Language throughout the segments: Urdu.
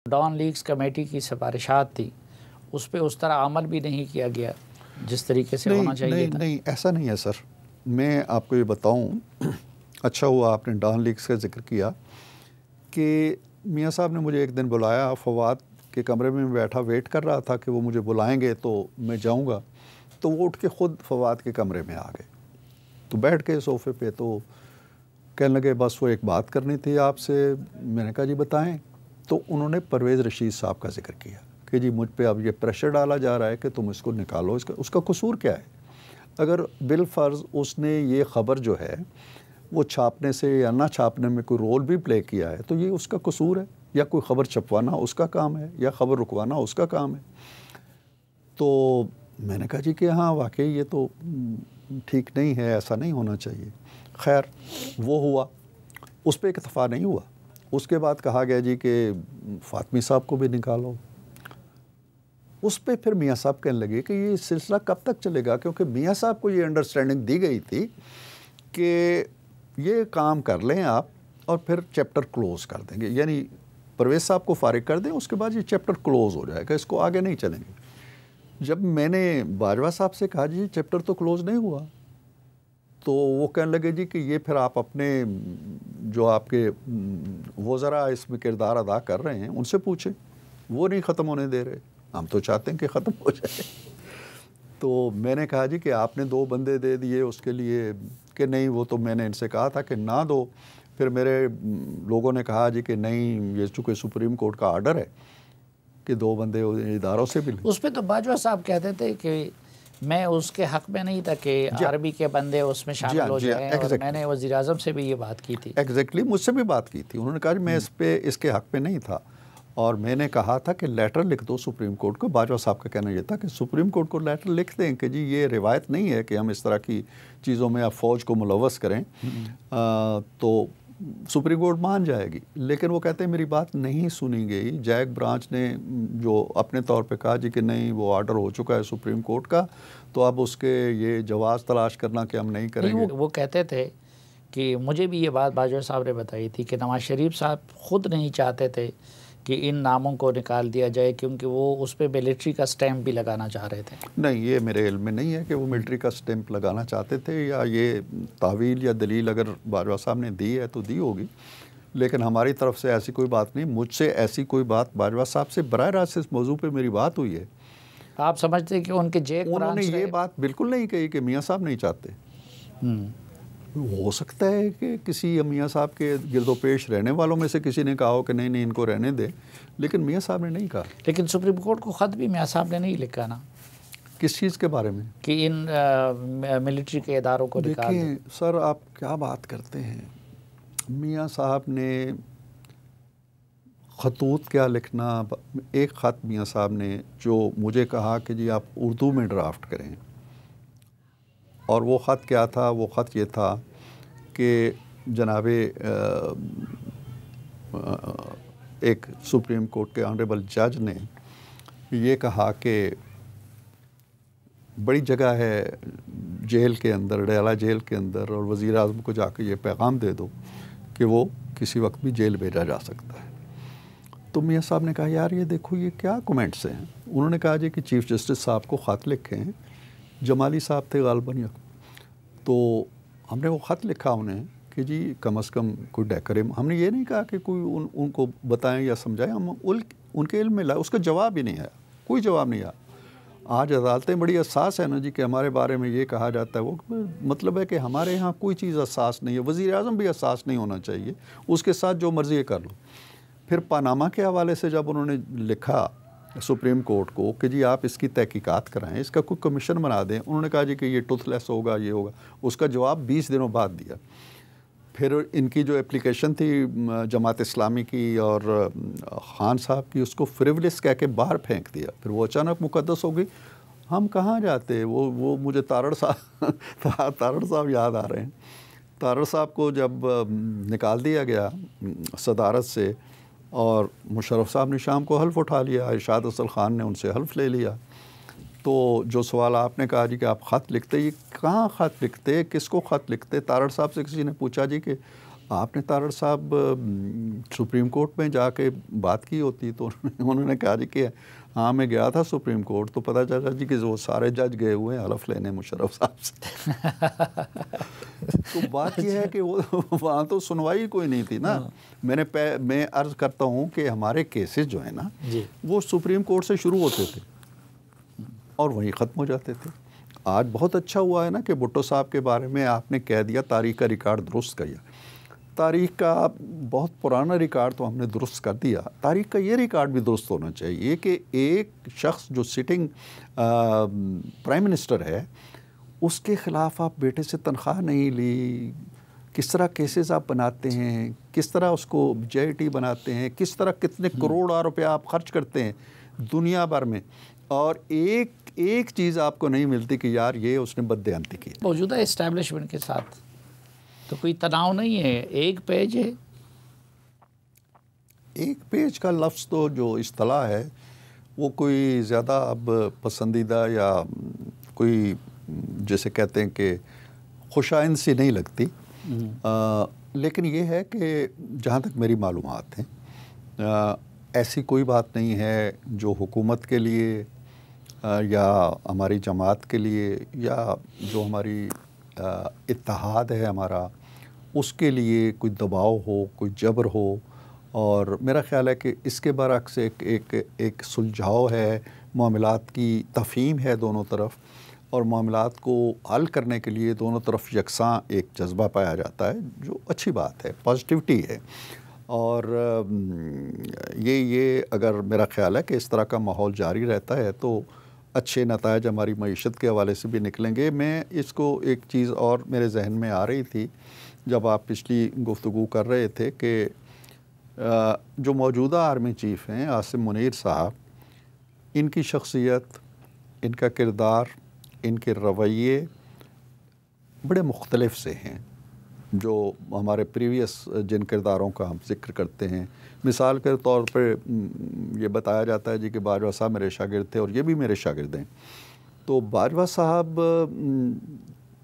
ڈان لیگز کمیٹی کی سفارشات تھی اس پہ اس طرح عمل بھی نہیں کیا گیا جس طریقے سے ہونا چاہیے تھا؟ نہیں ایسا نہیں ہے سر. میں آپ کو یہ بتاؤں، اچھا ہوا آپ نے ڈان لیگز کا ذکر کیا کہ میاں صاحب نے مجھے ایک دن بلایا، فواد کے کمرے میں بیٹھا ویٹ کر رہا تھا کہ وہ مجھے بلائیں گے تو میں جاؤں گا، تو وہ اٹھ کے خود فواد کے کمرے میں آ گئے، تو بیٹھ کے صوفے پہ تو کہنے لگے بس وہ ایک بات کرنی تھی آپ سے. میں نے کہا جی بتائیں. تو انہوں نے پرویز رشید صاحب کا ذکر کیا کہ جی مجھ پہ اب یہ پریشر ڈالا جا رہا ہے کہ تم اس کو نکالو، اس کا قصور کیا ہے؟ اگر بالفرض اس نے یہ خبر جو ہے وہ چھاپنے سے یا نہ چھاپنے میں کوئی رول بھی پلے کیا ہے تو یہ اس کا قصور ہے، یا کوئی خبر چھپوانا اس کا کام ہے یا خبر رکوانا اس کا کام ہے. تو میں نے کہا جی کہ ہاں واقعی یہ تو ٹھیک نہیں ہے، ایسا نہیں ہونا چاہیے. خیر وہ ہوا، اس پہ اکتفا نہیں ہوا. اس کے بعد کہا گیا جی کہ فاطمی صاحب کو بھی نکالو. اس پہ پھر میاں صاحب کہنے لگے کہ یہ سلسلہ کب تک چلے گا، کیونکہ میاں صاحب کو یہ انڈرسٹینڈنگ دی گئی تھی کہ یہ کام کر لیں آپ اور پھر چیپٹر کلوز کر دیں گے، یعنی پرویز صاحب کو فارغ کر دیں، اس کے بعد یہ چیپٹر کلوز ہو جائے گا، اس کو آگے نہیں چلیں گے. جب میں نے باجوہ صاحب سے کہا جی چیپٹر تو کلوز نہیں ہوا، تو وہ کہنے لگے جی کہ یہ پھر آپ اپنے جو آپ کے وزراء اس میں کردار ادا کر رہے ہیں ان سے پوچھیں، وہ نہیں ختم ہونے دے رہے، ہم تو چاہتے ہیں کہ ختم ہو جائے. تو میں نے کہا جی کہ آپ نے 2 بندے دے دیے اس کے لیے کہ نہیں، وہ تو میں نے ان سے کہا تھا کہ نہ دو. پھر میرے لوگوں نے کہا جی کہ نہیں، یہ چونکہ سپریم کورٹ کا آرڈر ہے کہ 2 بندے اداروں سے بھی لیں. اس پہ تو باجوہ صاحب کہتے تھے کہ میں اس کے حق میں نہیں تھا کہ عربی کے بندے اس میں شامل ہو جائیں، اور میں نے وزیر اعظم سے بھی یہ بات کی تھی. ایگزیکٹلی مجھ سے بھی بات کی تھی. انہوں نے کہا جی میں اس کے حق میں نہیں تھا، اور میں نے کہا تھا کہ لیٹر لکھ دو سپریم کورٹ کو. باجوہ صاحب کا کہنا یہ تھا کہ سپریم کورٹ کو لیٹر لکھ دیں کہ جی یہ روایت نہیں ہے کہ ہم اس طرح کی چیزوں میں اب فوج کو ملوث کریں، تو سپریم کورٹ مان جائے گی. لیکن وہ کہتے ہیں میری بات نہیں سنی گئی. جیک برانچ نے جو اپنے طور پہ کہا جی کہ نہیں وہ آرڈر ہو چکا ہے سپریم کورٹ کا، تو اب اس کے یہ جواز تلاش کرنا کہ ہم نہیں کریں گے. وہ کہتے تھے کہ مجھے بھی یہ بات باجوہ صاحب نے بتائی تھی کہ نواز شریف صاحب خود نہیں چاہتے تھے کہ ان ناموں کو نکال دیا جائے، کیونکہ وہ اس پہ ملٹری کا سٹیمپ بھی لگانا چاہ رہے تھے. نہیں، یہ میرے علم میں نہیں ہے کہ وہ ملٹری کا سٹیمپ لگانا چاہتے تھے، یا یہ تعویل یا دلیل اگر باجوہ صاحب نے دی ہے تو دی ہوگی، لیکن ہماری طرف سے ایسی کوئی بات نہیں. مجھ سے ایسی کوئی بات باجوہ صاحب سے براہ راست اس موضوع پہ میری بات ہوئی ہے. آپ سمجھتے ہیں کہ ان کے جیک انہوں نے یہ بات بالکل نہیں کہی کہ میاں صاحب نہیں چاہتے. ہو سکتا ہے کہ کسی میاں صاحب کے گرد و پیش رہنے والوں میں سے کسی نے کہا ہو کہ نہیں ان کو رہنے دے، لیکن میاں صاحب نے نہیں کہا. لیکن سپریم کورٹ کو خط بھی میاں صاحب نے نہیں لکھا نا، کس چیز کے بارے میں؟ کہ ان ملٹری کے اداروں کو نکال دیں. دیکھیں سر، آپ کیا بات کرتے ہیں. میاں صاحب نے خطوط کیا لکھنا. ایک خط میاں صاحب نے جو مجھے کہا کہ جی آپ اردو میں ڈرافٹ کریں، اور وہ خط کیا تھا؟ وہ خط یہ تھا کہ جناب ایک سپریم کورٹ کے آنریبل جج نے یہ کہا کہ بڑی جگہ ہے جیل کے اندر، ڈیالہ جیل کے اندر، اور وزیر اعظم کو جا کے یہ پیغام دے دو کہ وہ کسی وقت بھی جیل بھیجا جا سکتا ہے. تو میاں صاحب نے کہا یار یہ دیکھو یہ کیا کومنٹس ہیں. انہوں نے کہا جی کہ چیف جسٹس صاحب کو خط لکھیں، جمالی صاحب تھے غالباً، تو ہم نے وہ خط لکھا انہیں کہ جی کم از کم کوئی ڈیکورم. ہم نے یہ نہیں کہا کہ کوئی ان کو بتائیں یا سمجھائیں، ہم ان کے علم میں لائے. اس کا جواب ہی نہیں آیا، کوئی جواب نہیں آیا. آج عدالتیں بڑی حساس ہیں نا جی کہ ہمارے بارے میں یہ کہا جاتا ہے، وہ مطلب ہے کہ ہمارے ہاں کوئی چیز حساس نہیں ہے. وزیر اعظم بھی حساس نہیں ہونا چاہیے، اس کے ساتھ جو مرضی کر لو. پھر پاناما کے حوالے سے جب انہوں نے لکھا سپریم کورٹ کو کہ جی آپ اس کی تحقیقات کرائیں، اس کا کوئی کمیشن بنا دیں، انہوں نے کہا جی کہ یہ ٹوتھ لیس ہوگا، یہ ہوگا. اس کا جواب 20 دنوں بعد دیا. پھر ان کی جو اپلیکیشن تھی جماعت اسلامی کی اور خان صاحب کی، اس کو فریولس کہہ کے باہر پھینک دیا. پھر وہ اچانک مقدس ہو گئی. ہم کہاں جاتے؟ وہ مجھے تارڑ صاحب یاد آ رہے ہیں. تارڑ صاحب کو جب نکال دیا گیا صدارت سے، اور مشرف صاحب نے شام کو حلف اٹھا لیا، ارشاد اصل خان نے ان سے حلف لے لیا. تو جو سوال آپ نے کہا جی کہ آپ خط لکھتے، یہ کہاں خط لکھتے، کس کو خط لکھتے؟ تارڑ صاحب سے کسی نے پوچھا جی کہ آپ نے تارڑ صاحب سپریم کورٹ میں جا کے بات کی ہوتی تو انہوں نے کہا جی کہ ہاں میں گیا تھا سپریم کورٹ تو پتہ چلا جی کہ وہ سارے جج گئے ہوئے ہیں حلف لینے مشرف صاحب سے تو بات یہ ہے کہ وہ وہاں تو سنوائی کوئی نہیں تھی نا. میں عرض کرتا ہوں کہ ہمارے کیسز جو ہیں نا وہ سپریم کورٹ سے شروع ہوتے تھے اور وہیں ختم ہو جاتے تھے. آج بہت اچھا ہوا ہے نا کہ بھٹو صاحب کے بارے میں آپ نے کہہ دیا تاریخ کا ریکارڈ درست کیا. تاریخ کا بہت پرانا ریکارڈ تو ہم نے درست کر دیا. تاریخ کا یہ ریکارڈ بھی درست ہونا چاہیے کہ ایک شخص جو سٹنگ پرائم منسٹر ہے اس کے خلاف آپ بیٹے سے تنخواہ نہیں لی, کس طرح کیسز آپ بناتے ہیں, کس طرح اس کو JIT بناتے ہیں, کس طرح کتنے کروڑ روپے آپ خرچ کرتے ہیں دنیا بھر میں, اور ایک چیز آپ کو نہیں ملتی کہ یار یہ اس نے بددیانتی کی. موجودہ اسٹیبلشمنٹ کے ساتھ تو کوئی تناؤ نہیں ہے, ایک پیج ہے. ایک پیج کا لفظ تو جو اصطلاح ہے وہ کوئی زیادہ اب پسندیدہ یا کوئی جیسے کہتے ہیں کہ خوشائند سی نہیں لگتی. لیکن یہ ہے کہ جہاں تک میری معلومات ہیں ایسی کوئی بات نہیں ہے جو حکومت کے لیے یا ہماری جماعت کے لیے یا جو ہماری اتحاد ہے ہمارا اس کے لیے کوئی دباؤ ہو, کوئی جبر ہو. اور میرا خیال ہے کہ اس کے برعکس ایک سلجھاؤ ہے, معاملات کی تفہیم ہے دونوں طرف, اور معاملات کو حل کرنے کے لیے دونوں طرف یکساں ایک جذبہ پایا جاتا ہے جو اچھی بات ہے, پازیٹیوٹی ہے. اور یہ اگر میرا خیال ہے کہ اس طرح کا ماحول جاری رہتا ہے تو اچھے نتائج ہماری معیشت کے حوالے سے بھی نکلیں گے. میں اس کو ایک چیز اور میرے ذہن میں آ رہی تھی جب آپ پچھلی گفتگو کر رہے تھے کہ جو موجودہ آرمی چیف ہیں عاصم منیر صاحب, ان کی شخصیت, ان کا کردار, ان کے رویے بڑے مختلف سے ہیں جو ہمارے پریویس جن کرداروں کا ہم ذکر کرتے ہیں. مثال کے طور پہ یہ بتایا جاتا ہے جی کہ باجوہ صاحب میرے شاگرد تھے اور یہ بھی میرے شاگرد ہیں. تو باجوہ صاحب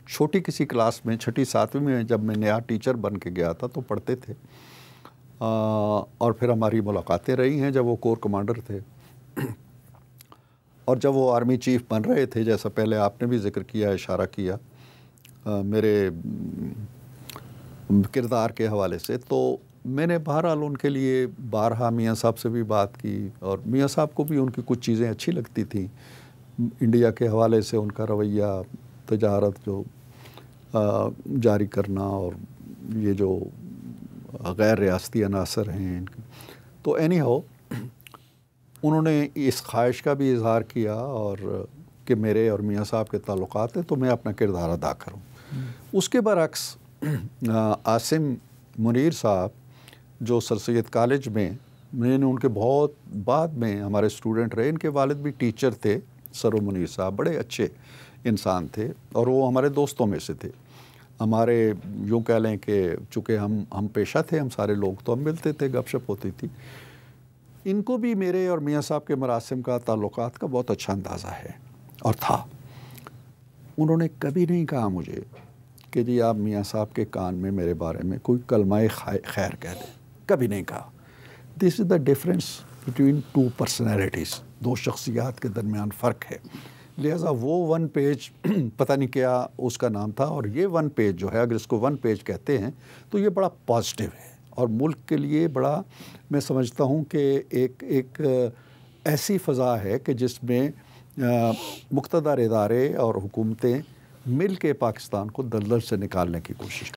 چھوٹی کسی کلاس میں 6ٹھی 7ویں میں جب میں نیا ٹیچر بن کے گیا تھا تو پڑھتے تھے, اور پھر ہماری ملاقاتیں رہی ہیں جب وہ کور کمانڈر تھے اور جب وہ آرمی چیف بن رہے تھے, جیسا پہلے آپ نے بھی ذکر کیا, اشارہ کیا میرے کردار کے حوالے سے. تو میں نے بہرحال ان کے لیے بارہا میاں صاحب سے بھی بات کی اور میاں صاحب کو بھی ان کی کچھ چیزیں اچھی لگتی تھیں. انڈیا کے حوالے سے ان کا رویہ, تجارت جو جاری کرنا اور یہ جو غیر ریاستی عناصر ہیں تو اینی ہاؤ انہوں نے اس خواہش کا بھی اظہار کیا اور کہ میرے اور میاں صاحب کے تعلقات ہیں تو میں اپنا کردار ادا کروں. اس کے برعکس عاصم منیر صاحب جو سر سید کالج میں نے ان کے بہت بعد میں ہمارے اسٹوڈنٹ رہے, ان کے والد بھی ٹیچر تھے. سرو منیر صاحب بڑے اچھے انسان تھے اور وہ ہمارے دوستوں میں سے تھے. ہمارے یوں کہہ لیں کہ چونکہ ہم پیشہ تھے, ہم سارے لوگ تو ہم ملتے تھے, گپ شپ ہوتی تھی. ان کو بھی میرے اور میاں صاحب کے مراسم کا, تعلقات کا بہت اچھا اندازہ ہے اور تھا. انہوں نے کبھی نہیں کہا مجھے کہ جی آپ میاں صاحب کے کان میں میرے بارے میں کوئی کلمہ خیر کہہ دیں, کبھی نہیں کہا. This is the difference between two personalities, دو شخصیات کے درمیان فرق ہے. لہٰذا وہ 1 پیج پتہ نہیں کیا اس کا نام تھا, اور یہ 1 پیج جو ہے اگر اس کو 1 پیج کہتے ہیں تو یہ بڑا پازیٹیو ہے اور ملک کے لیے بڑا, میں سمجھتا ہوں کہ ایک ایسی فضا ہے کہ جس میں مقتدر ادارے اور حکومتیں مل کے پاکستان کو دلدل سے نکالنے کی کوشش